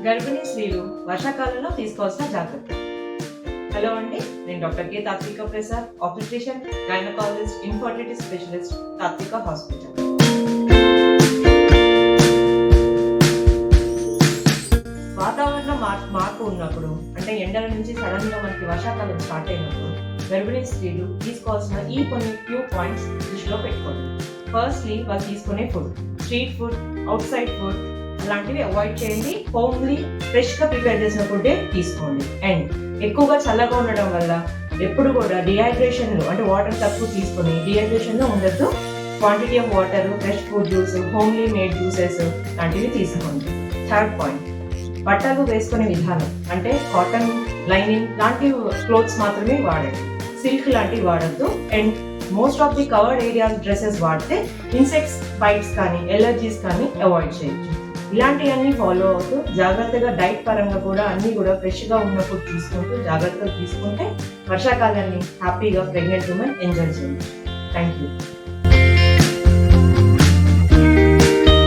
గర్భిణీ స్త్రీలు వర్షాకాలంలో తీసుకోవాల్సిన జాగ్రత్త. హలో అండి, నేను డాక్టర్ కే తాత్విక Prasad, obstetrician, gynaecologist, infertility specialist, తాత్విక హాస్పిటల్. వాతావరణ మార్పు ఉన్నప్పుడు, అంటే ఎండల నుంచి సడన్ గా మనకి వర్షాకాలం స్టార్ట్ అయినప్పుడు గర్భిణీ స్త్రీలు తీసుకోవాల్సిన ఈ కొన్ని ఫ్యూ పాయింట్స్ దృష్టిలో పెట్టుకోండి. ఫస్ట్లీ వాళ్ళు తీసుకునే food, street food, out side food అలాంటివి అవాయిడ్ చేయండి. హోమ్లీ ఫ్రెష్ గా ప్రిపేర్ చేసిన ఫుడ్డే తీసుకోండి. అండ్ ఎక్కువగా చల్లగా ఉండడం వల్ల ఎప్పుడు కూడా డిహైడ్రేషన్ లో, అంటే వాటర్ తక్కువ తీసుకొని డిహైడ్రేషన్ లో ఉండద్దు. Quantity of water, fresh fruit juice, homely made juices లాంటివి తీసుకోండి. థర్డ్ పాయింట్, బట్టలు వేసుకునే విధానం, అంటే కాటన్, లైనింగ్ లాంటి క్లోత్స్ మాత్రమే వాడండి. సిల్క్ లాంటివి వాడద్దు. And most of the covered areas dresses వాడితే ఇన్సెక్ట్స్ బైట్స్ కానీ ఎలర్జీస్ కానీ అవాయిడ్ చేయొచ్చు. ఇలాంటివన్నీ ఫాలో అవుతూ జాగ్రత్తగా డైట్ పరంగా కూడా అన్ని కూడా ఫ్రెష్ గా ఉన్న ఫుడ్ తీసుకుంటూ జాగ్రత్తగా తీసుకుంటే వర్షాకాలాన్ని హ్యాపీగా ప్రెగ్నెంట్ ఉమెన్ ఎంజాయ్ చేయొచ్చు. Thank you.